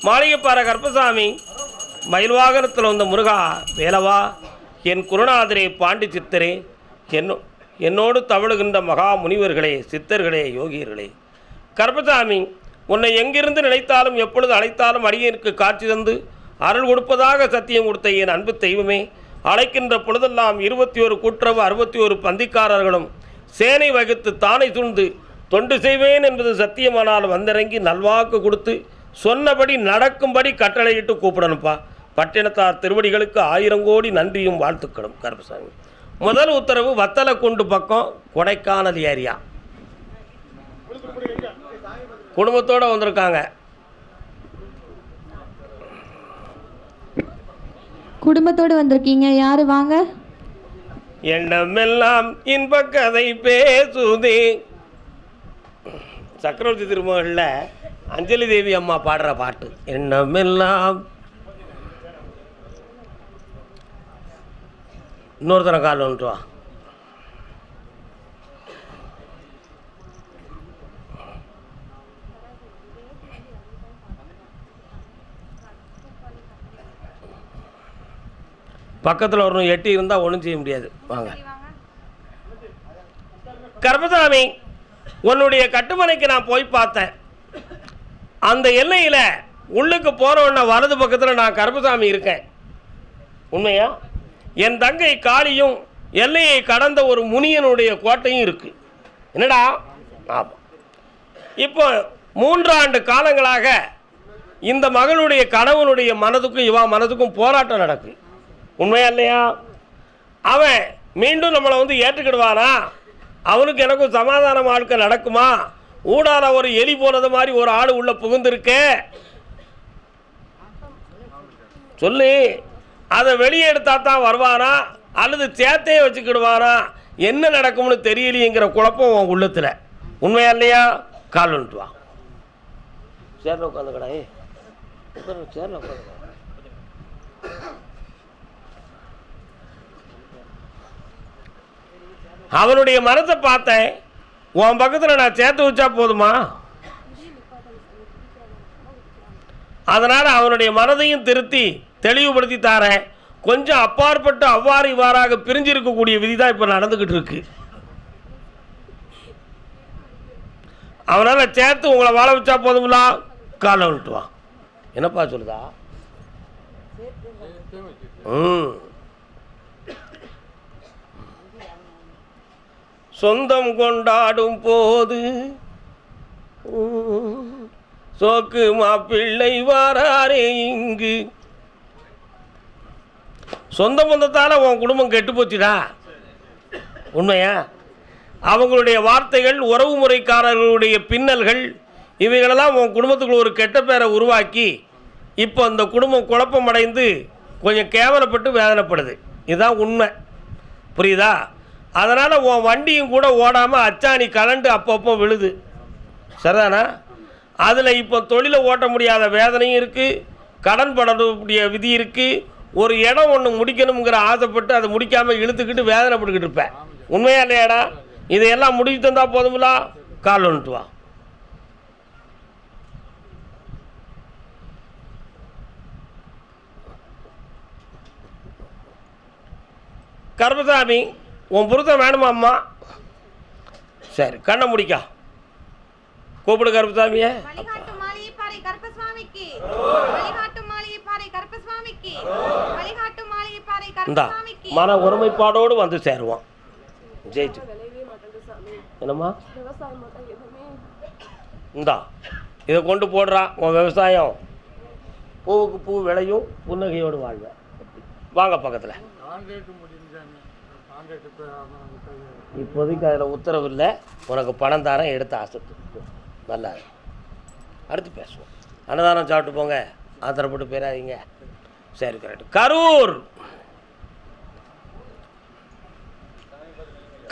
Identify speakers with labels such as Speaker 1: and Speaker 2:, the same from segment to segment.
Speaker 1: மாளிகைப்பாறை கருப்பசாமி மயில் வந்த முருகா வேலவா, என் குருநாதரே பாண்டி சித்தரே, என்னோடு தவழுகின்ற மகா முனிவர்களே, சித்தர்களே, யோகியர்களே, கருப்பசாமி உன்னை எங்கிருந்து நினைத்தாலும் எப்பொழுது அழைத்தாலும் அடியேனுக்கு காட்சி தந்து அருள் கொடுப்பதாக சத்தியம் கொடுத்த என் அன்பு தெய்வமே, அழைக்கின்ற பொழுதெல்லாம் 21 கூட்டுறவு 61 பந்திக்காரர்களும் சேனை வகித்து தானை சூழ்ந்து தொண்டு செய்வேன் என்பது சத்தியமானால் வந்திறங்கி நல்வாக்கு கொடுத்து சொன்னபடி நடக்கும்படி கட்டளையிட்டு கூப்பிடணும்ப்பா. பட்டினத்தார் திருவடிகளுக்கு 1000 கோடி நன்றியும் வாழ்த்துக்களும். கருப்பசாமி முதல் உத்தரவு வத்தலக்குண்டு பக்கம் கொடைக்கானல் ஏரியா குடும்பத்தோடு வந்திருக்காங்க.
Speaker 2: குடும்பத்தோடு வந்திருக்கீங்க, யாரு வாங்க?
Speaker 1: எண்ணமெல்லாம் இன்ப கதை பேசுதே. சக்கரவர்த்தி திருமகளில் அஞ்சலி தேவி அம்மா பாடுற பாட்டு. எண்ணமெல்லாம் இன்னொருத்தர கால் வந்துட்டு வா. பக்கத்தில் வரணும், எட்டி இருந்தால் ஒன்றும் செய்ய முடியாது. வாங்க கருப்பசாமி, உன்னுடைய கட்டுமனைக்கு நான் போய் பார்த்தேன். அந்த எல்லையில் உள்ளுக்கு போகிறவன வலது பக்கத்தில் நான் கருப்பசாமி இருக்கேன். உண்மையா? என் தங்கை காளியும் எல்லையை கடந்த ஒரு முனியனுடைய கோட்டையும் இருக்குது. என்னடா? ஆமாம். இப்போ 3 ஆண்டு காலங்களாக இந்த மகளுடைய கணவனுடைய மனதுக்கும் இவா மனதுக்கும் போராட்டம் நடக்கு. உண்மையா இல்லையா? அவன் மீண்டும் நம்மளை ஏற்றுக்கிடுவானா? அவனுக்கு எனக்கும் சமாதான வாழ்க்கை நடக்குமா? ஊடால ஒரு எலி போனது மாதிரி ஒரு ஆள் உள்ள புகுந்திருக்கே சொல்லு. அதை வெளியே எடுத்தா தான் வருவானா அல்லது சேத்தையே வச்சுக்கிடுவானா? என்ன நடக்கும்னு தெரியலையேங்கிற குழப்பம் உன் உள்ளத்தில். உண்மையா இல்லையா? கால் வந்துட்டு வா. சேர்ல உட்காந்துக்கடா. சேர்ல உட்காந்து. அவனுடைய மனத்தை பார்த்தேன். உன் பக்கத்தில் நான் சேர்த்து வச்சா போதுமா? அதனால் அவனுடைய மனதையும் திருத்தி தெளிவுபடுத்தி தாரேன். கொஞ்சம் அப்பாற்பட்டு அவ்வாறு இவ்வாறாக பிரிஞ்சிருக்கக்கூடிய விதி தான் இப்போ நடந்துக்கிட்டு இருக்கு. அவனால் சேர்த்து உங்களை வாழ வச்சா போதுங்களா? காலை விட்டுவா. என்னப்பா சொல்லுதா? சொந்தம் கொண்டாடும் போது சோக்கு மாப்பிள்ளை வாராரே இங்கு. சொந்த பந்தத்தால் உன் குடும்பம் கெட்டு போச்சுடா. உண்மையா? அவங்களுடைய வார்த்தைகள், உறவு முறைக்காரர்களுடைய பின்னல்கள், இவைகளெல்லாம் உன் குடும்பத்துக்குள்ள ஒரு கெட்ட பேரை உருவாக்கி இப்போ அந்த குடும்பம் குழப்பமடைந்து கொஞ்சம் கேவலப்பட்டு வேதனைப்படுது. இதுதான் உண்மை. புரியுதா? அதனால் உன் வண்டியும் கூட ஓடாமல் அச்சாணி கலண்டு அப்பப்போ விழுது. சரிதானா? அதில் இப்போ தொழிலை ஓட்ட முடியாத வேதனையும் இருக்குது, கடன் படக்கூடிய விதி இருக்குது. ஒரு இடம் ஒன்று முடிக்கணுங்கிற ஆசைப்பட்டு அதை முடிக்காமல் இழுத்துக்கிட்டு வேதனைப்பட்டுக்கிட்டு இருப்பேன். உண்மையா இல்லையாடா? இதையெல்லாம் முடிச்சு தந்தால் போதுங்களா? கால் வந்துட்டு வா. கருப்பசாமி, உன் புருஷன் வேணுமா அம்மா? சரி, கண்ணை முடிக்கா. கூப்பிடு கருப்பசாமியே. இந்த மன ஒருமைப்பாடோடு வந்து சேருவான். ஜெயிச்சு என்னம்மா? இந்தா இதை கொண்டு போடுறா. உன் விவசாயம் பூவுக்கு பூ விளையும், புன்னகையோடு வாழ்வேன். வாங்க பக்கத்தில். இப்போதைக்கு அதில் உத்தரவு இல்லை. உனக்கு பணம் தாரம் எடுத்து ஆசைத்து நல்லா அடுத்து பேசுவோம். அன்னதானம் சாப்பிட்டு போங்க, ஆத்திரப்பட்டு போயிடாதீங்க. சரி, கரெக்ட். கரூர்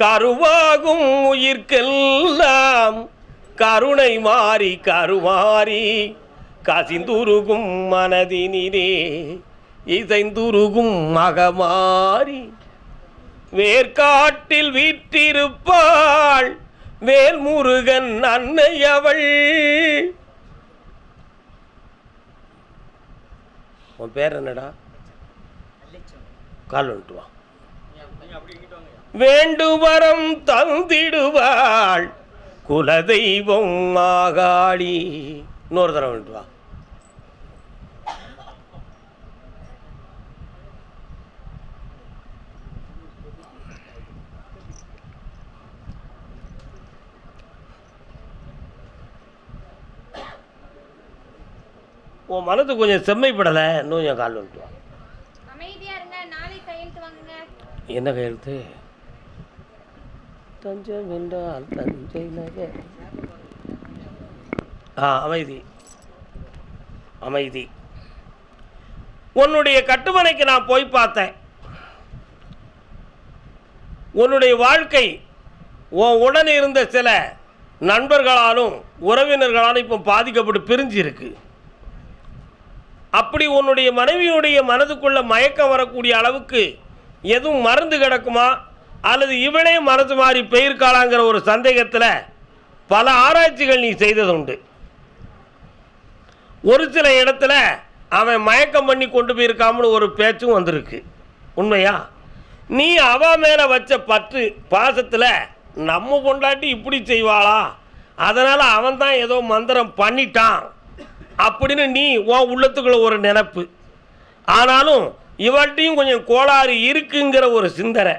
Speaker 1: கருவாகும் உயிர்க்கெல்லாம் கருணை மாறி கருமாறி கசிந்துருகும் மனதினிலே இசைந்துருகும் மகமாறி வேர்காட்டில் வீற்றிருப்பாள் வேல்முருகன் அன்னையவள். உன் பேர் என்னடா? கால் வந்துட்டு வா. வேண்டுவரம் தந்திடுவாள் குலதெய்வம் மாகாளி. இன்னொரு தடவை வந்துட்டு வா. உன் மனது கொஞ்சம் செம்மைப்படலை, இன்னும் கொஞ்சம் கால் வந்துட்டு வா. என்ன கையெழுத்து? தஞ்சம் என்றால் தஞ்சை நகர். அமைதி அமைதி. உன்னுடைய கட்டுமனைக்கு நான் போய் பார்த்தேன். உன்னுடைய வாழ்க்கை உன் உடன் இருந்த சில நண்பர்களாலும் உறவினர்களாலும் இப்போ பாதிக்கப்பட்டு பிரிஞ்சு இருக்கு. அப்படி உன்னுடைய மனைவியுடைய மனதுக்குள்ள மயக்கம் வரக்கூடிய அளவுக்கு எதுவும் மருந்து கிடக்குமா, அல்லது இவளே மனசு மாறி பெயர்காலாங்கிற ஒரு சந்தேகத்தில் பல ஆராய்ச்சிகள் நீ செய்ததுண்டு. ஒரு சில இடத்துல அவன் மயக்கம் பண்ணி கொண்டு போயிருக்காமனு ஒரு பேச்சும் வந்திருக்கு. உண்மையா? நீ அவ மேலே வச்ச பற்று பாசத்தில் நம்ம பொண்டாட்டி இப்படி செய்வாளா, அதனால் அவன் தான் ஏதோ மந்திரம் பண்ணிட்டான் அப்படின்னு நீ உன் உள்ளத்துக்குள்ள ஒரு நினைப்பு. ஆனாலும் இவள்கிட்டையும் கொஞ்சம் கோளாறு இருக்குங்கிற ஒரு சிந்தனை.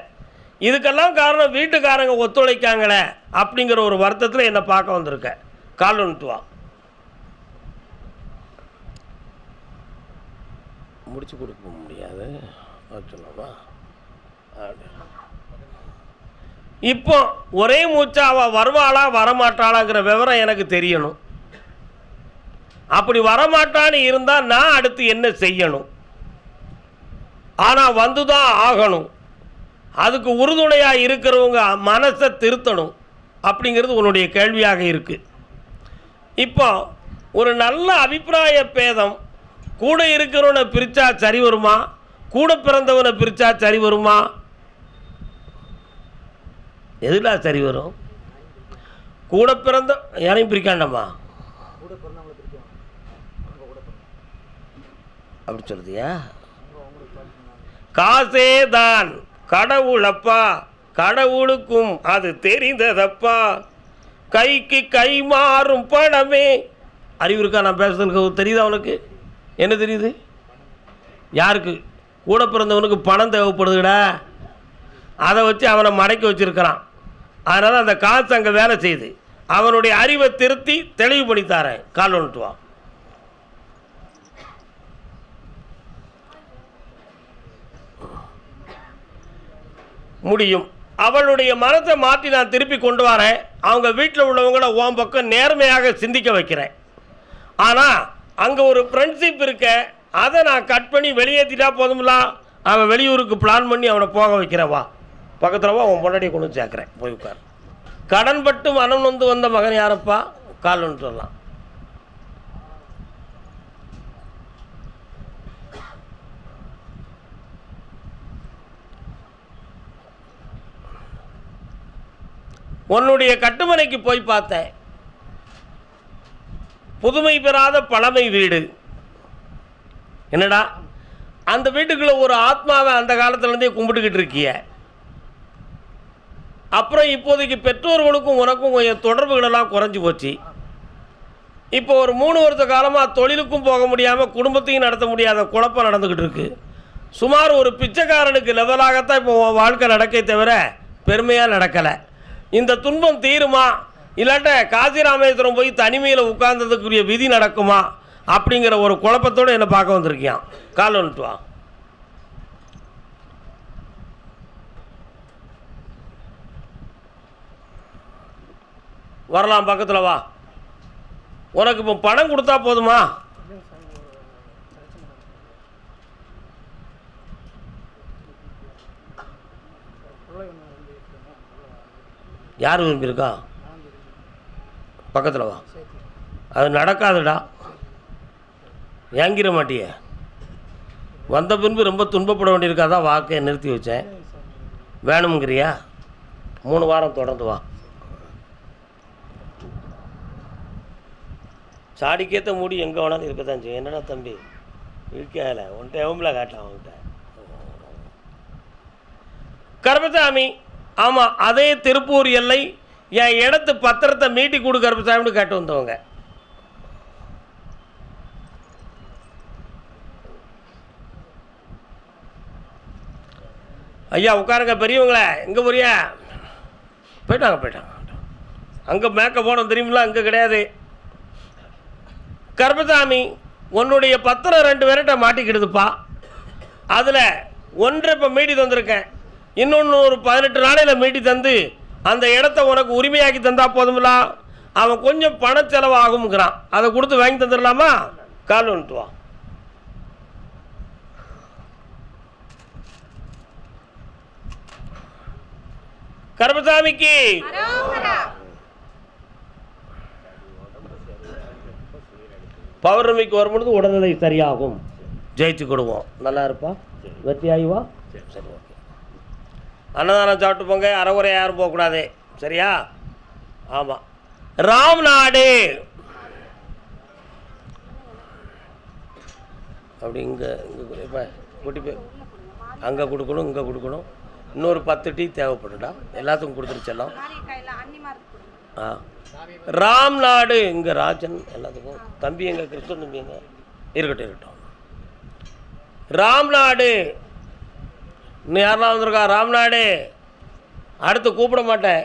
Speaker 1: இதுக்கெல்லாம் காரணம் வீட்டுக்காரங்க ஒத்துழைக்காங்களே அப்படிங்கிற ஒரு வருத்தத்தில் என்னை பார்க்க வந்திருக்க. கால் வந்துட்டு வா. முடிச்சு கொடுக்க முடியாது சொன்னோமா? இப்போ ஒரே மூச்சா அவள் வருவாளா வரமாட்டாளாங்கிற விவரம் எனக்கு தெரியணும். அப்படி வரமாட்டான்னு இருந்தால் நான் அடுத்து என்ன செய்யணும்? ஆனால் வந்துதான் ஆகணும். அதுக்கு உறுதுணையாக இருக்கிறவங்க மனசை திருத்தணும் அப்படிங்கிறது உன்னுடைய கேள்வியாக இருக்குது. இப்போ ஒரு நல்ல அபிப்பிராய பேதம் கூட இருக்கிறவனை பிரித்தா சரி வருமா, கூட பிறந்தவனை பிரித்தா சரி வருமா? எதுலாம் சரி வரும்? கூட பிறந்த யாரையும் பிரிக்காண்டம்மா அப்படி சொல்லுதியா? காசே தான் கடவுளப்பா, கடவுளுக்கும் அது தெரிந்ததப்பா, கைக்கு கை மாறும் பணமே. அறிவு இருக்கா? நான் பேசுறதுக்கு தெரியுதா அவனுக்கு? என்ன தெரியுது? யாருக்கு? கூட பிறந்தவனுக்கு பணம் தேவைப்படுதுடா. அதை வச்சு அவனை மடக்கி வச்சிருக்கிறான். அதனால் அந்த காசு அங்கே வேலை செய்யுது. அவனுடைய அறிவை திருத்தி தெளிவு பண்ணித்தாரேன். கால் வந்துட்டு வா. முடியும். அவளுடைய மனத்தை மாற்றி நான் திருப்பி கொண்டு வரேன். அவங்க வீட்டில் உள்ளவங்கள உன் பக்கம் நேர்மையாக சிந்திக்க வைக்கிறேன். ஆனால் அங்கே ஒரு ஃப்ரெண்ட்ஷிப் இருக்க, அதை நான் கட் பண்ணி வெளியேற்றிட்டா போதும்ல. அவன் வெளியூருக்கு பிளான் பண்ணி அவனை போக வைக்கிறேன். வா பக்கத்தில் வா, உன் பொண்டாட்டியை கொண்டு சேர்க்குறேன். போய் உட்கார். கடன்பட்டு மனம் வந்து வந்த மகன் யாரப்பா? கால் ஒன்று சொல்லலாம். உன்னுடைய கட்டுமனைக்கு போய் பார்த்தேன். புதுமை பெறாத பழமை வீடு. என்னடா அந்த வீட்டுக்குள்ள ஒரு ஆத்மாவை அந்த காலத்துலேருந்தே கும்பிட்டுக்கிட்டு இருக்கிய. அப்புறம் இப்போதைக்கு பெற்றோர்களுக்கும் உனக்கும் கொஞ்சம் தொடர்புகளெல்லாம் குறைஞ்சி போச்சு. இப்போ ஒரு 3 வருஷ காலமாக தொழிலுக்கும் போக முடியாமல் குடும்பத்தையும் நடத்த முடியாத குழப்பம் நடந்துக்கிட்டு இருக்கு. சுமார் ஒரு பிச்சைக்காரனுக்கு லெவலாகத்தான் இப்போ வாழ்க்கை நடக்கே தவிர பெருமையாக நடக்கலை. இந்த துன்பம் தீருமா, இல்லாட்ட காசி ராமேஸ்வரம் போய் தனிமையில் உட்கார்ந்ததுக்குரிய விதி நடக்குமா அப்படிங்கிற ஒரு குழப்பத்தோடு என்னை பார்க்க வந்திருக்கியான். கால் வந்துட்டு வா. வரலாம், பக்கத்தில் வா. உனக்கு இப்போ பணம் கொடுத்தா போதுமா? யார் விரும்பியிருக்கா? பக்கத்தில் வா. அது நடக்காதுடா. ஏங்கிற மாட்டிய. வந்த பின்பு ரொம்ப துன்பப்பட வேண்டியிருக்காதான் வாக்கை நிறுத்தி வச்சேன். வேணுங்கிறியா? 3 வாரம் தொடர்ந்து வா. சாடிக்கேற்ற மூடி எங்கே வேணாலும் இருக்க தான் செய்யும். என்னடா தம்பி இருக்கல உன்ட்ட எவம்பில் காட்டலாம் அவன்கிட்ட. கருப்பசாமி, ஆமாம், அதே திருப்பூர் எல்லை என் இடத்து பத்திரத்தை மீட்டி கொடு கருப்பசாமின்னு கேட்டு வந்தவங்க. ஐயா உட்காருங்க பெரியவங்களே. எங்கே போறியா? போயிட்டாங்க. அங்கே மேக்க போனோம் தெரியுமில்ல, அங்கே கிடையாது. கருப்பசாமி, உன்னுடைய பத்திரம் 2 பேர்கிட்ட மாட்டிக்கிடுதுப்பா. அதில் ஒன்றை இப்போ மீட்டி தந்திருக்கேன். இன்னொன்று ஒரு 18 நாளையில் மீட்டி தந்து அந்த இடத்த உனக்கு உரிமையாக்கி தந்தா போதுமில்ல. அவன் கொஞ்சம் பண செலவு ஆகுங்கிறான். அதை கொடுத்து வாங்கி தந்துடலாமா? கால் வந்துட்டு வா. கருப்பசாமிக்கு பௌர்ணமிக்கு வரும்பொழுது உடல்நிலை சரியாகும். ஜெயிச்சு கொடுவோம். நல்லா இருப்பா, வெற்றி ஆகிவா. சரி, ஓகே. அன்னதானம் சாப்பிட்டு போங்க. அறகுறை யாரும் போகக்கூடாது, சரியா? ஆமாம். ராம்நாடு அப்படி இங்கே இப்போ கூட்டி போய் அங்கே கொடுக்கணும், இங்கே கொடுக்கணும். இன்னொரு 10 டீ தேவைப்படுடா. எல்லாத்துக்கும் கொடுத்துருச்செல்லாம். ஆ, ராம்நாடு இங்கே ராஜன் எல்லாத்துக்கும். தம்பி எங்க கிருஷ்ணன் தம்பி எங்க? இருக்கட்டும். ராம்நாடு இன்னும் யாரெல்லாம் வந்திருக்கா? ராம்நாடு அடுத்து கூப்பிட மாட்டேன்.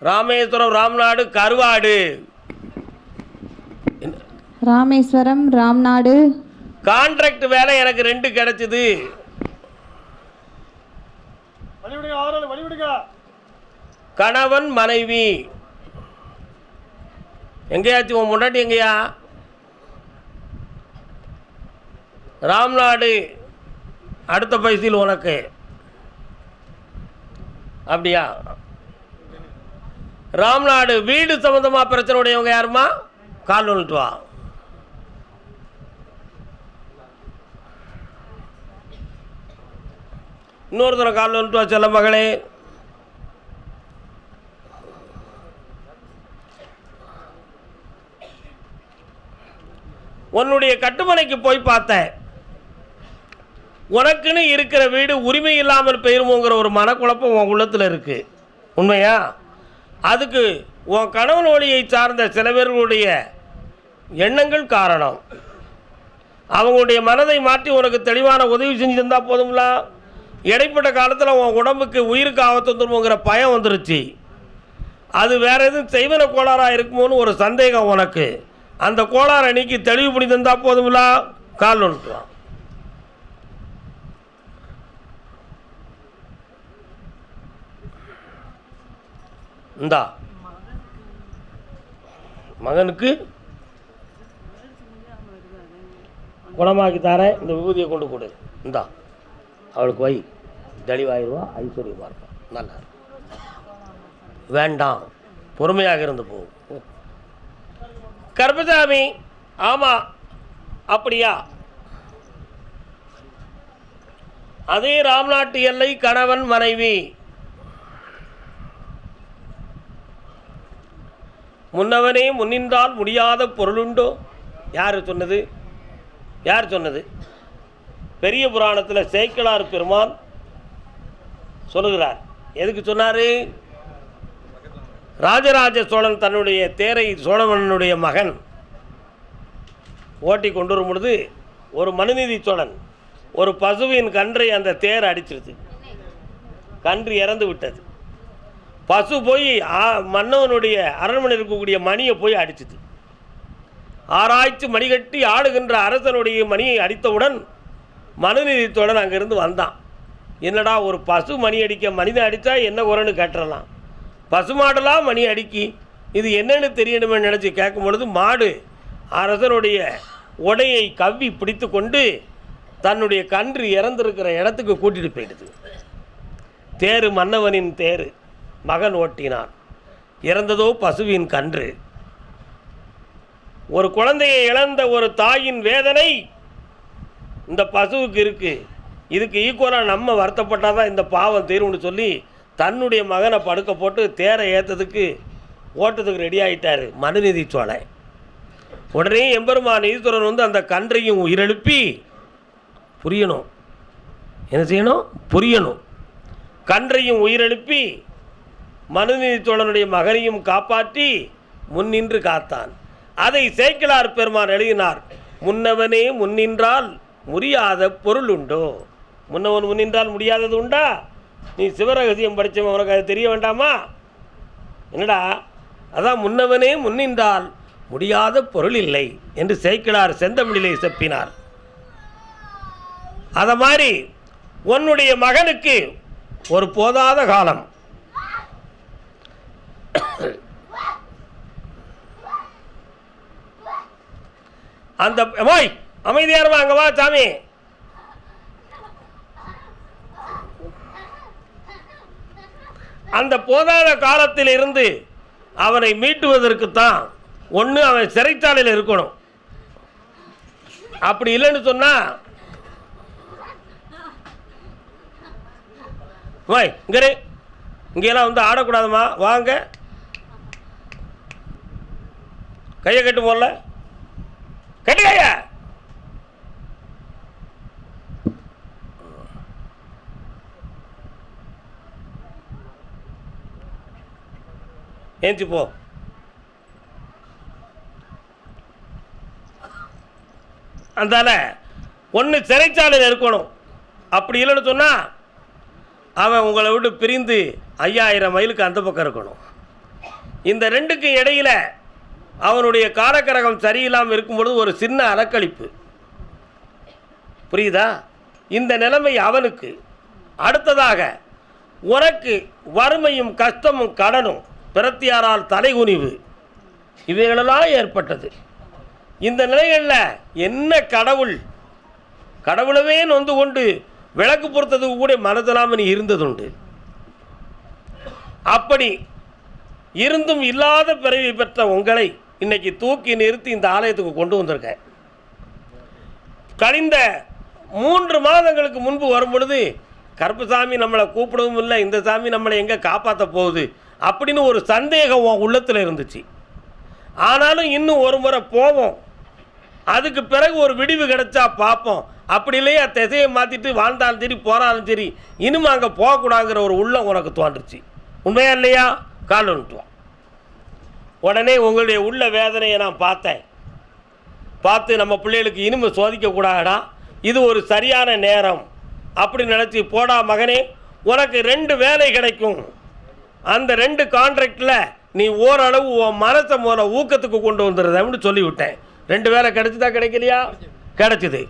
Speaker 1: ராமேஸ்வரம், ராம்நாடு, கருவாடு.
Speaker 2: ராமேஸ்வரம், ராம்நாடு.
Speaker 1: கான்ட்ராக்ட் வேலை எனக்கு 2 கிடைச்சிது. கணவன் மனைவி. எங்கேயாச்சும் உன் முன்னாடி எங்கேயா? ராம்நாடு அடுத்த பைசில் உனக்கு. அப்படியா? ராம்நாடு வீடு சம்பந்தமா பிரச்சனை உடையவங்க யாருமா? கால் வந்துட்டு வா. இன்னொருத்தர கால் வந்துட்டு வா. செல்ல மகளே, உன்னுடைய கட்டுமனைக்கு போய் பார்த்தேன். உனக்குன்னு இருக்கிற வீடு உரிமை இல்லாமல் போயிருமோங்கிற ஒரு மனக்குழப்பம் உன் உள்ளத்தில் இருக்குது. உண்மையா? அதுக்கு உன் கணவன் வழியை சார்ந்த சில பேர்களுடைய எண்ணங்கள் காரணம். அவங்களுடைய மனதை மாற்றி உனக்கு தெளிவான உதவி செஞ்சு தந்தால் போதும்ல. இடைப்பட்ட காலத்தில் உன் உடம்புக்கு உயிருக்கு ஆபத்து வந்துருமோங்கிற பயம் வந்துருச்சு. அது வேறு எதுவும் செய்வன கோளாறாக இருக்குமோன்னு ஒரு சந்தேகம் உனக்கு. அந்த கோளாறை நீக்கி தெளிவு பண்ணி தந்தால் போதும்ல. கால் வந்துட்டுவான். இந்தா மகனுக்கு குணமாக்கி தாரேன். இந்த விபூதியை கொண்டு கொடு. இந்தா அவளுக்கு வை. தெளிவாயிருவா, ஐஸ்வர்யமாக இருப்பான். நல்லா வேண்டாம், பொறுமையாக இருந்து போகும். கருப்பசாமி, ஆமாம், அப்படியா? அதே ராம்நாட்டு எல்லை கணவன் மனைவி. முன்னவனே முன்னின்றால் முடியாத பொருளுண்டோ? யார் சொன்னது? யார் சொன்னது? பெரிய புராணத்தில் சேக்கிழார் பெருமான் சொல்லுகிறார். எதுக்கு சொன்னார்? ராஜராஜ சோழன் தன்னுடைய தேரை சோழமன்னனுடைய மகன் ஓட்டி கொண்டு வரும் பொழுது ஒரு மனுநீதி சோழன் ஒரு பசுவின் கன்றை அந்த தேர் அடிச்சிருது. கன்று இறந்து விட்டது. பசு போய் மன்னவனுடைய அரண்மனை இருக்கக்கூடிய மணியை போய் அடிச்சுது. ஆராய்ச்சி மணிகட்டி ஆளுகின்ற அரசனுடைய மணியை அடித்தவுடன் மனுநீதி சோழன் அங்கேருந்து வந்தான். என்னடா ஒரு பசு மணி அடிக்க மனிதன் அடித்தா என்ன குறைன்னு கேட்டுறலாம், பசுமாடெல்லாம் மணி அடிக்கி இது என்னன்னு தெரியணுமே நினச்சி கேட்கும் பொழுது மாடு அரசனுடைய உடையை கவ்வி பிடித்து கொண்டு தன்னுடைய கன்று இறந்திருக்கிற இடத்துக்கு கூட்டிகிட்டு போயிடுது. தேரு மன்னவனின் தேரு மகன் ஓட்டினான். இறந்ததோ பசுவின் கன்று. ஒரு குழந்தையை இழந்த ஒரு தாயின் வேதனை இந்த பசுவுக்கு இருக்குது. இதுக்கு ஈக்குவலாக நம்ம வருத்தப்பட்டால் தான் இந்த பாவம் தீரும்னு சொல்லி தன்னுடைய மகனை படுக்க போட்டு தேரை ஏற்றதுக்கு ஓட்டத்துக்கு ரெடி ஆகிட்டார் மனுநீதி சோழன். உடனே எம்பெருமான் ஈஸ்வரன் வந்து அந்த கன்றையும் உயிரெழுப்பி புரியணும், என்ன செய்யணும், புரியணும். கன்றையும் உயிரெழுப்பி மனுநீதி சோழனுடைய மகனையும் காப்பாற்றி முன்னின்று காத்தான். அதை சேக்கிழார் பெருமான் எழுதினார். முன்னவனே முன்னின்றால் முடியாத பொருள் உண்டோ? முன்னவன் முன்னின்றால் முடியாதது உண்டா? நீ சிவரகசியம் படித்தவன், உனக்கு அது தெரிய வேண்டாமா? என்னடா அதான் முன்னவனே முன்னின்றால் முடியாத பொருள் இல்லை என்று சேக்கிழார் செந்தமிழிலே செப்பினார். அத மாதிரி உன்னுடைய மகனுக்கு ஒரு போதாத காலம், அந்த அமைதியார் வாங்க வா சாமி, அந்த போதாத காலத்தில் இருந்து அவனை மீட்டுவதற்குத்தான் ஒன்று அவன் சிறைச்சாலையில் இருக்கணும். அப்படி இல்லைன்னு சொன்னா இங்கெல்லாம் வந்து ஆடக்கூடாதுமா, வாங்க கையை கட்டு போடல, கட்டு கைய. ஏஞ்சி போ. அந்தால ஒன்று சிறைச்சாலையில் இருக்கணும். அப்படி இல்லைன்னு சொன்னால் அவன் உங்களை விட்டு பிரிந்து 5000 மைலுக்கு அந்த பக்கம் இருக்கணும். இந்த ரெண்டுக்கும் இடையில் அவனுடைய காலக்கரகம் சரியில்லாமல் இருக்கும்பொழுது ஒரு சின்ன அலக்களிப்பு, புரியுதா? இந்த நிலைமை அவனுக்கு. அடுத்ததாக உனக்கு வறுமையும் கஷ்டமும் கடனும் பிரத்தியாரால் தலைகுனிவு இவைகளெல்லாம் ஏற்பட்டது. இந்த நிலைகளில் என்ன கடவுளவே நொந்து கொண்டு விளக்கு பொறுத்ததுக்கு கூட மனதலாமணி இருந்ததுண்டு. அப்படி இருந்தும் இல்லாத பிறவி பெற்ற உங்களை இன்னைக்கு தூக்கி நிறுத்தி இந்த ஆலயத்துக்கு கொண்டு வந்திருக்கேன். கழிந்த 3 மாதங்களுக்கு முன்பு வரும் பொழுது கருப்பசாமி நம்மளை கூப்பிடவும் இல்லை, இந்த சாமி நம்மளை எங்கே காப்பாற்ற போகுது அப்படின்னு ஒரு சந்தேகம் உள்ளத்தில் இருந்துச்சு. ஆனாலும் இன்னும் ஒரு முறை போவோம், அதுக்கு பிறகு ஒரு விடிவு கிடைச்சா பார்ப்போம். அப்படி இல்லையா திசையை மாற்றிட்டு வாழ்ந்தாலும் சரி போனாலும் சரி இனிமே அங்கே போகக்கூடாங்கிற ஒரு உள்ளம் உனக்கு தோன்றுச்சு. உண்மையா இல்லையா? கால் வந்துட்டுவான். உடனே உங்களுடைய உள்ள வேதனையை நான் பார்த்து நம்ம பிள்ளைகளுக்கு இனிமே சோதிக்கக்கூடாதா, இது ஒரு சரியான நேரம் அப்படி நினச்சி போடா மகனே, உனக்கு 2 வேலை கிடைக்கும். அந்த 2 கான்ட்ராக்டில் நீ ஓரளவு உன் மனசை மூல ஊக்கத்துக்கு கொண்டு வந்துடுறதுன்னு சொல்லிவிட்டேன். 2 வேலை கிடைச்சதா கிடைக்கலையா? கிடைச்சிது.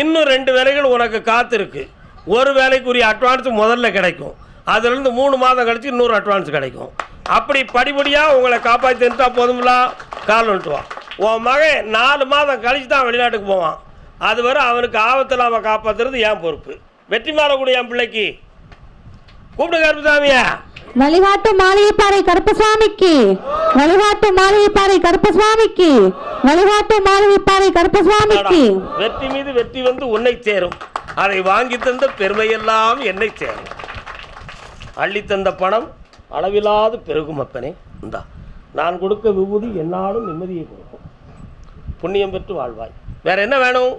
Speaker 1: இன்னும் 2 வேலைகள் உனக்கு காத்திருக்கு. ஒரு வேலைக்குரிய அட்வான்ஸ் முதல்ல கிடைக்கும், அதுலேருந்து 3 மாதம் கழிச்சு இன்னொரு அட்வான்ஸ் கிடைக்கும். அப்படி படிப்படியாக உங்களை காப்பாற்றிட்டா போதும்ல. கால் வந்துட்டுவான். உன் மகன் 4 மாதம் கழிச்சு தான் வெளிநாட்டுக்கு போவான். அதுவரை அவனுக்கு ஆபத்தில் அவன் காப்பாற்றுறது என் பொறுப்பு. வெற்றி மாறக்கூடிய என் பிள்ளைக்கு கூப்பிடு கருப்பசாமியா.
Speaker 2: வழிகாட்டு மாளிகைப்பாறை கருப்பசாமிக்கு, வழிகாட்டு மாளிகைப்பாறை கருப்பசாமிக்கு, வழிகாட்டு மாளிகைப்பாறை கருப்பசாமிக்கு.
Speaker 1: வெற்றி மீது வெற்றி வந்து உன்னை சேரும், அதை வாங்கி தந்த பெருமையெல்லாம் என்னை சேரும். அள்ளி தந்த பணம் அளவில்லாது பெருகும் அப்பனே. இந்தா நான் கொடுக்க விபூதி என்னாலும் நிம்மதியை கொடுக்கும். புண்ணியம் பெற்று வாழ்வாய். வேற என்ன வேணும்?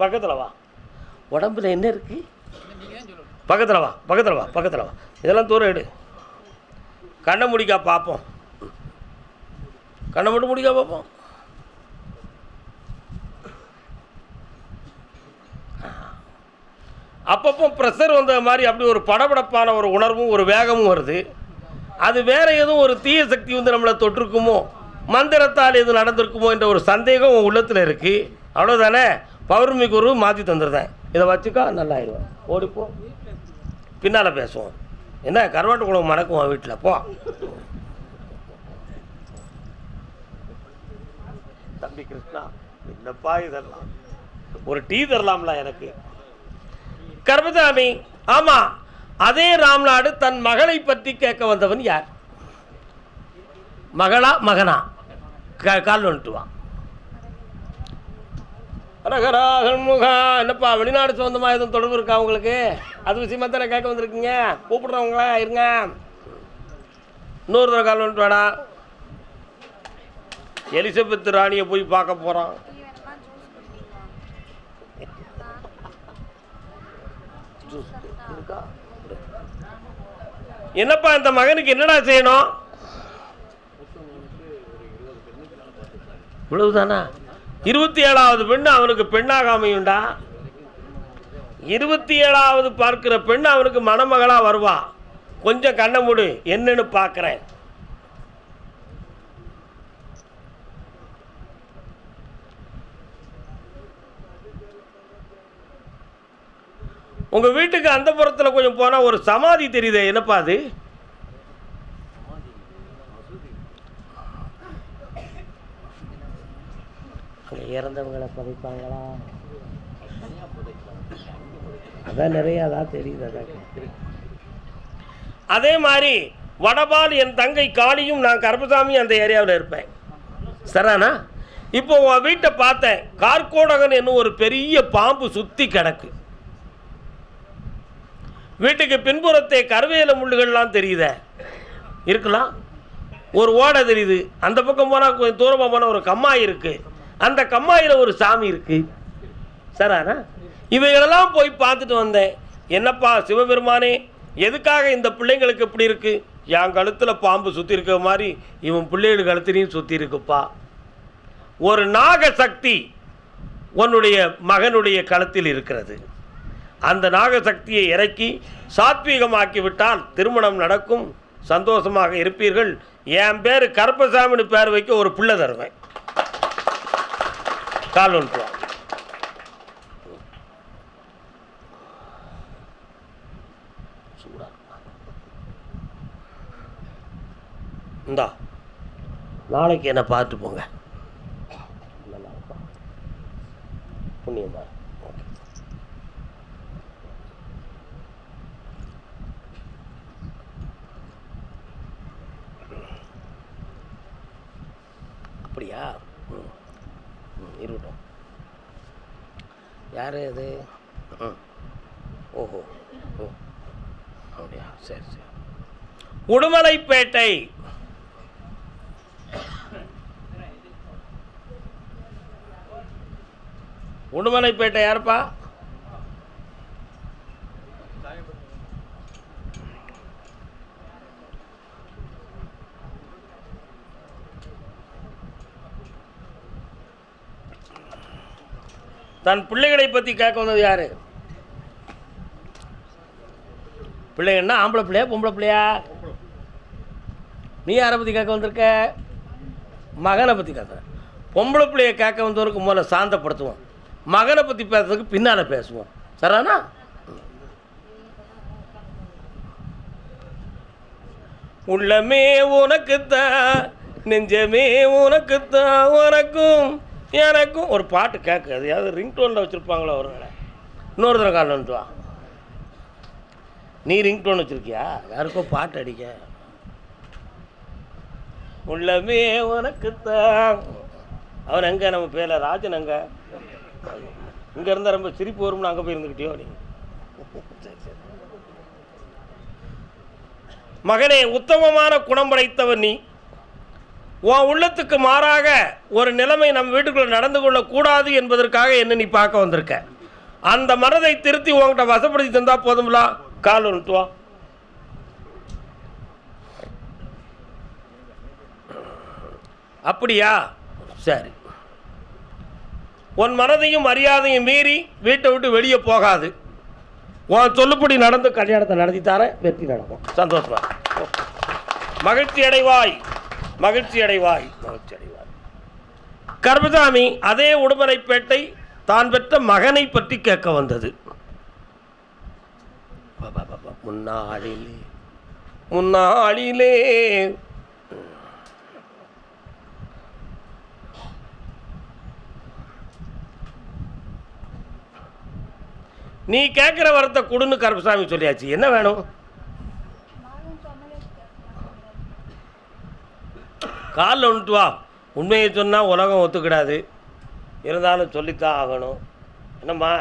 Speaker 1: பக்கத்தில் வா. உடம்புல என்ன இருக்கு? பக்கத்தில் வா. இதெல்லாம் தூரம் எடு. கண்ணை முடிக்கா பார்ப்போம். கண்ணை மட்டும் முடிக்கா பார்ப்போம். அப்பப்போ ப்ரெஷர் வந்த மாதிரி அப்படி ஒரு படபடப்பான ஒரு உணர்வும் ஒரு வேகமும் வருது. அது வேற எதுவும் ஒரு தீய சக்தி வந்து நம்மளை தொற்றுக்குமோ, மந்திரத்தால் எதுவும் நடந்திருக்குமோ என்ற ஒரு சந்தேகம் உன் உள்ளத்தில் இருக்குது. அவ்வளோதானே? பௌர்ணமி குரு மாற்றி தந்துடுறேன். இதை வச்சுக்கா, நல்லாயிடுவேன். ஓடிப்போ, பின்னால் பேசுவோம். என்ன கருவாட்டு குழம்பு மணக்குவோம் வீட்டில். போ தம்பி கிருஷ்ணா, என்னப்பா இதெல்லாம்? ஒரு டீ தரலாம்ல எனக்கு? கருப்பசாமி, ஆமாம், அதே ராம்நாடு தன் மகளை பற்றி கேட்க வந்தவன் யார்? மகளா மகனா? கால் வந்துட்டு வா. முகா, என்னப்பா வெளிநாடு சொந்தமாக எதுவும் தொடர்பு இருக்கா உங்களுக்கு? அது விஷயமா தானே கேட்க வந்திருக்கீங்க. கூப்பிடுறவங்களா இருங்க. இன்னொரு தடவை கால் வந்துட்டு வாடா. எலிசபெத் ராணியை போய் பார்க்க போகிறான். என்னப்பா இந்த மகனுக்கு என்னடா செய்யணும்? இவ்வளவுதானா? 27வது பெண் அவனுக்கு பெண்ணாக அமையுண்டா. 27வது பார்க்கிற பெண் அவனுக்கு மணமகளா வருவா. கொஞ்சம் கண்ணை மூடு, என்னன்னு பார்க்கிறேன். உங்க வீட்டுக்கு அந்த புறத்தில் கொஞ்சம் போனா ஒரு சமாதி தெரியுது, என்னப்பா அது? இறந்தவங்களை புதைப்பாங்களா? அதான் நிறைய அதான் தெரியுது. அதான் அதே மாதிரி வடபால் என் தங்கை காளியும் நான் கருப்பசாமி அந்த ஏரியாவில் இருப்பேன். சரிண்ணா? இப்போ உன் வீட்டை பார்த்தேன், கார்கோடகன் என்னும் ஒரு பெரிய பாம்பு சுற்றி கிடக்கு. வீட்டுக்கு பின்புறத்தை கருவேல முள்ளுகள்லாம் தெரியுத, இருக்கலாம். ஒரு ஓடை தெரியுது, அந்த பக்கம் போனால் கொஞ்சம் தூரமாக போனால் ஒரு கம்மாய் இருக்குது, அந்த கம்மாயில் ஒரு சாமி இருக்குது. சரிண்ணா? இவைகளெல்லாம் போய் பார்த்துட்டு வந்தேன். என்னப்பா சிவபெருமானே, எதுக்காக இந்த பிள்ளைங்களுக்கு இப்படி இருக்குது? என் கழுத்தில் பாம்பு சுற்றி இருக்கிற மாதிரி இவன் பிள்ளைகள் கழுத்துலையும் சுற்றி இருக்குப்பா. ஒரு நாகசக்தி உன்னுடைய மகனுடைய கழுத்தில் இருக்கிறது. அந்த நாகசக்தியை இறக்கி சாத்வீகமாக்கி விட்டால் திருமணம் நடக்கும், சந்தோஷமாக இருப்பீர்கள். என் பேர் கருப்பசாமின்னு பேர் வைக்க ஒரு பிள்ளை தருவேன். கால் ஒன்று இந்தா, நாளைக்கு என்ன பார்த்து போங்க. புண்ணியமா அப்படியா? இருக்கட்டும். யார் அது? ஓஹோ, அப்படியா? சரி சரி. உடுமலைப்பேட்டை உடுமலைப்பேட்டை யாருப்பா? தன் பிள்ளைகளை பற்றி கேட்க வந்தது யாரு? பிள்ளைங்கன்னா ஆம்பளை பிள்ளையா பொம்பளை பிள்ளையா? நீ யாரை பற்றி கேட்க வந்திருக்க? மகனை பற்றி கேட்குற. பொம்பளை பிள்ளையை கேட்க வந்தவனுக்கு முதல்ல சாந்தப்படுத்துவோம், மகனை பற்றி பேசுறதுக்கு பின்னால் பேசுவோம். சரிண்ணா? உள்ளமே உனக்குத்தான், நெஞ்சமே உனக்குத்தான், உனக்கும் எனக்கும் ஒரு பாட்டு கேட்க. அது யாவது ரிங்டோனில் வச்சுருப்பாங்களோ ஒரு வேலை. இன்னொரு தடவை கால் வந்துட்டு வா. நீ ரிங்டோன் வச்சுருக்கியா? யாருக்கோ பாட்டு அடிக்க. உள்ளமே உனக்குத்தான். அவன் எங்கே? நம்ம பேர ராஜன் அங்கே. இங்கே இருந்தால் ரொம்ப சிரிப்பு வரும்னு அங்கே போய் இருந்துக்கிட்டியோ நீ? சரி சரி. மகனே, உத்தமமான குணம் படைத்தவன் நீ. உன் உள்ளத்துக்கு மாறாக ஒரு நிலைமை நம்ம வீட்டுக்குள்ளே நடந்து கொள்ளக்கூடாது என்பதற்காக என்ன நீ பார்க்க வந்திருக்க. அந்த மனதை திருத்தி உங்கள்கிட்ட வசப்படுத்தி தந்தால் போதும்லா. கால் வந்துட்டு வா. அப்படியா? சரி. உன் மனதையும் மரியாதையும் மீறி வீட்டை விட்டு வெளியே போகாது. உன் சொல்லுப்படி நடந்து கல்யாணத்தை நடத்தி தரேன், வெற்றி நடக்கும். சந்தோஷமா? மகிழ்ச்சி அடைவாய், மகிழ்ச்சி அடைவாய், மகிழ்ச்சி அடைவாய். கருப்பசாமி அதே உடுமலைப்பேட்டை தான் பெற்ற மகனை பற்றி கேட்க வந்தது. முன்னாளிலே முன்னாளிலே நீ கேட்குற வரத்தை கொடுன்னு கருப்பசாமி சொல்லியாச்சு. என்ன வேணும்? காலில் வந்துட்டு வா. உண்மையை சொன்னால் உலகம் ஒத்துக்கிடாது, இருந்தாலும் சொல்லித்தான் ஆகணும். என்னம்மா?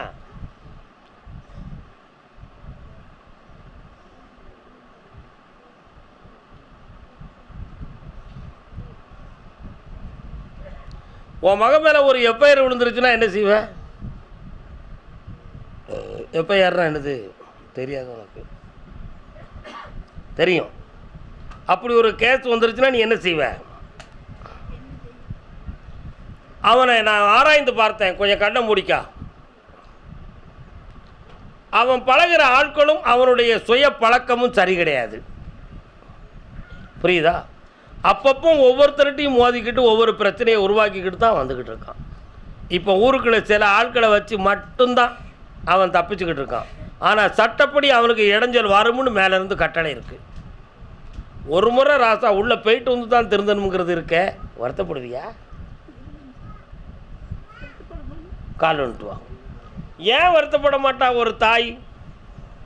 Speaker 1: உன் மகன் மேலே ஒரு எஃப்ஐஆர் விழுந்துருச்சுன்னா என்ன செய்வேன்? எஃப்ஐஆர்னா என்னது தெரியாது உனக்கு? தெரியும். அப்படி ஒரு கேஸ் வந்துருச்சுன்னா நீ என்ன செய்வ? அவனை நான் ஆராய்ந்து பார்த்தேன், கொஞ்சம் கண்ணை மூடிக்கா. அவன் பழகிற ஆட்களும் அவனுடைய சுய பழக்கமும் சரி கிடையாது. புரியுதா? அப்பப்போ ஒவ்வொருத்தர்கிட்டையும் மோதிக்கிட்டு ஒவ்வொரு பிரச்சனையை உருவாக்கிக்கிட்டு தான் வந்துக்கிட்டு இருக்கான். இப்போ ஊருக்குள்ள சில ஆட்களை வச்சு மட்டும்தான் அவன் தப்பிச்சுக்கிட்டு இருக்கான். ஆனால் சட்டப்படி அவனுக்கு இடைஞ்சல் வரும்னு மேலேருந்து கட்டளை இருக்குது. ஒரு முறை ராசா உள்ளே போயிட்டு வந்து தான் திருந்தணுங்கிறது இருக்க. வருத்தப்படுவியா? கால் வந்துட்டு வா. ஏன் வருத்தப்பட மாட்டா ஒரு தாய்?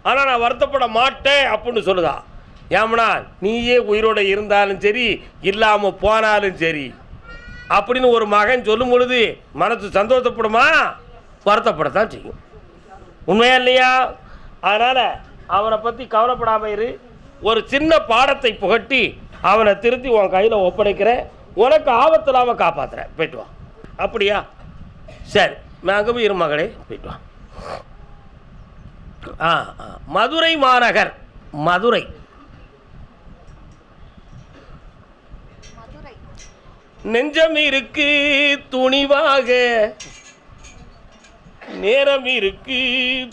Speaker 1: ஆனால் நான் வருத்தப்பட மாட்டேன் அப்படின்னு சொல்லுதா. ஏமனா நீயே உயிரோடு இருந்தாலும் சரி இல்லாமல் போனாலும் சரி அப்படின்னு ஒரு மகன் சொல்லும் பொழுது மனசு சந்தோஷப்படுமா? வருத்தப்படத்தான் செய்யும். உண்மையா இல்லையா? அதனால் அவனை பற்றி கவலைப்படாமல் இரு. ஒரு சின்ன பாடத்தை புகட்டி அவனை திருத்தி உன் கையில் ஒப்படைக்கிறேன். உனக்கு ஆபத்து இல்லாமல் காப்பாற்றுறேன். போயிட்டு வா. அப்படியா? சரி, அங்கே போய் இரு மகளே, போயிட்டு வா. மதுரை மாநகர். மதுரை நெஞ்சம் இருக்கு துணிவாக, நேரம் இருக்கு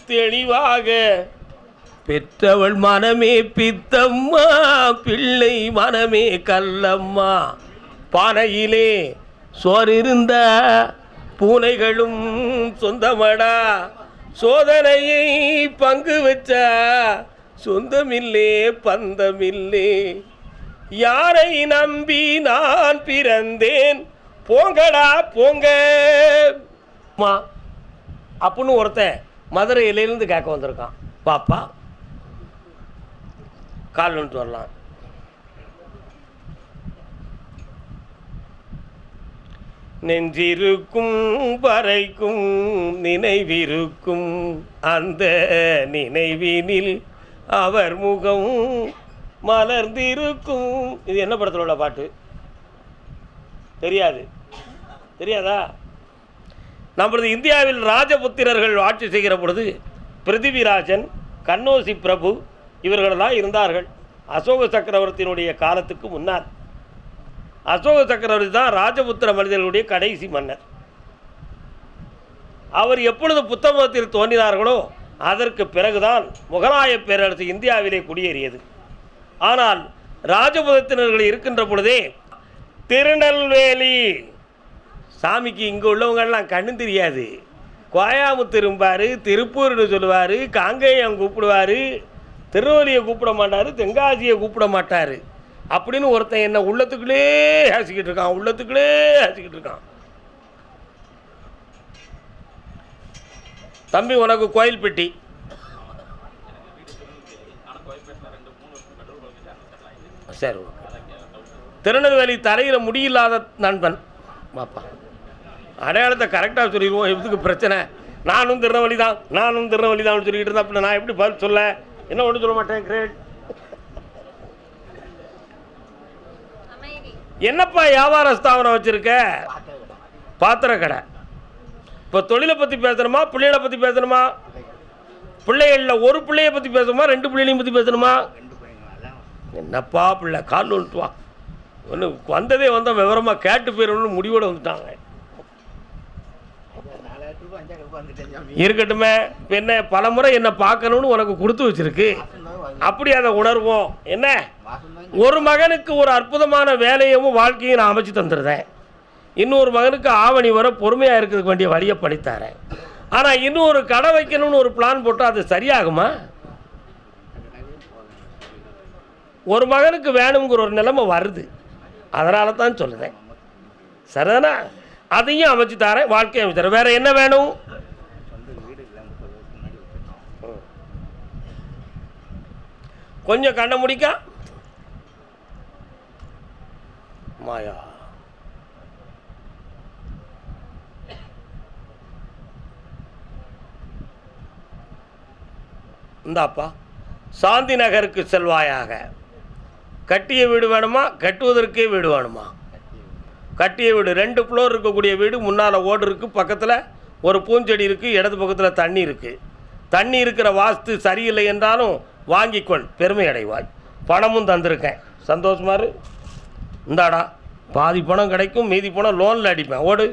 Speaker 1: தெளிவாக, பெற்றவள் மனமே பித்தம்மா, பிள்ளை மனமே கல்லம்மா, பானையிலே சோறிருந்த பூனைகளும் சொந்தமடா, சோதனையை பங்கு வச்சா சொந்தமில்லே பந்தமில்லே, யாரை நம்பி நான் பிறந்தேன் போங்கடா போங்க அப்படின்னு ஒருத்தன் மதுரையிலேருந்து கேட்க வந்திருக்கான். பாப்பா கால் வந்துட்டு வரலாம். நெஞ்சிருக்கும் வரைக்கும் நினைவிருக்கும், அந்த நினைவினில் அவர் முகம் மலர்ந்திருக்கும். இது என்ன படத்தில் உள்ள பாட்டு? தெரியாது? தெரியாதா? நம்மளது இந்தியாவில் ராஜபுத்திரர்கள் ஆட்சி செய்கிற பொழுது பிருத்திவிராஜன், கண்ணோசி பிரபு இவர்களெல்லாம் இருந்தார்கள். அசோக சக்கரவர்த்தியினுடைய காலத்துக்கு முன்னால். அசோக சக்கரவர்த்தி தான் ராஜபுத்திர மனிதர்களுடைய கடைசி மன்னர். அவர் எப்பொழுது புத்த மதத்தில் தோன்றினார்களோ அதற்கு பிறகுதான் முகலாய பேரரசு இந்தியாவிலே குடியேறியது. ஆனால் ராஜபுத்திரர்கள் இருக்கின்ற பொழுதே திருநெல்வேலி சாமிக்கு இங்கே உள்ளவங்கெல்லாம் கண்ணு தெரியாது. கோயாமுத்தூர் இருப்பார், திருப்பூர்னு சொல்லுவார், காங்கேயம் கூப்பிடுவார், திருவள்ளியை கூப்பிட மாட்டார், தென்காசியை கூப்பிட மாட்டார். அப்படின்னு ஒருத்தன் என்ன உள்ளத்துக்குள்ளே ஹசிக்கிட்டு இருக்கான், உள்ளத்துக்குள்ளே ஹசிக்கிட்டு இருக்கான். தம்பி உனக்கு கோயில் பெட்டி. சரி, திருநெல்வேலி தலையில் முடியில்லாத நண்பன் பாப்பா. அடையாளத்தை கரெக்டாக சொல்லிடுவோம். எதுக்கு பிரச்சனை? நானும் திருநெல்வேலி தான், நானும் திருநெல்வேலி தான் சொல்லிக்கிட்டு இருந்தா அப்படி நான் எப்படி பதில் சொல்ல? என்ன ஒன்றும் சொல்ல மாட்டேன். கிரேட். என்னப்பா வியாபார ஸ்தாபனம் வச்சுருக்க? பாத்திர கடை. இப்போ தொழிலை பற்றி பேசணுமா பிள்ளைகளை பற்றி பேசணுமா? பிள்ளைகளில் ஒரு பிள்ளையை பற்றி பேசணுமா ரெண்டு பிள்ளைகளையும் பற்றி பேசணுமா? என்னப்பா பிள்ளை கால் வந்துட்டு வா. ஒன்று வந்ததே வந்தால் விவரமாக கேட்டு போயிடணும்னு முடிவோடு வந்துட்டாங்க. இருக்கட்டுமே. இப்போ என்ன பல முறை என்னை பார்க்கணும்னு உனக்கு கொடுத்து வச்சிருக்கு. அப்படி அதை உணர்வோம். என்ன ஒரு மகனுக்கு ஒரு அற்புதமான வேலையும் வாழ்க்கையும் நான் அமைச்சு தந்துடுறேன். இன்னொரு மகனுக்கு ஆவணி வர பொறுமையாக இருக்கிறதுக்கு வேண்டிய வழியை படித்தாரேன். ஆனால் இன்னொரு கடை வைக்கணும்னு ஒரு பிளான் போட்டால் அது சரியாகுமா? ஒரு மகனுக்கு வேணுங்கிற ஒரு நிலைமை வருது. அதனால தான் சொல்லுறேன். சரிதானா? அதையும் அமைச்சு தரேன், வாழ்க்கையை அமைச்சு தரேன். வேற என்ன வேணும்? கொஞ்சம் கண்ண முடிக்க மாயா. இந்தாப்பா, சாந்தி நகருக்கு செல்வாயாக. கட்டிய வீடு வேணுமா கட்டுவதற்கே வீடு வேணுமா? கட்டிய வீடு 2 ஃப்ளோர் இருக்கக்கூடிய வீடு, முன்னால் ஓடு இருக்குது, பக்கத்தில் ஒரு பூஞ்செடி இருக்குது, இடது பக்கத்தில் தண்ணி இருக்குது. தண்ணி இருக்கிற வாஸ்து சரியில்லை என்றாலும் வாங்கிக்கொள், பெருமை அடைவாய். பணமும் தந்திருக்கேன், சந்தோஷமாரு. இந்தாடா பாதி பணம் கிடைக்கும், மீதி பணம் லோனில் அடிப்பேன், ஓடு.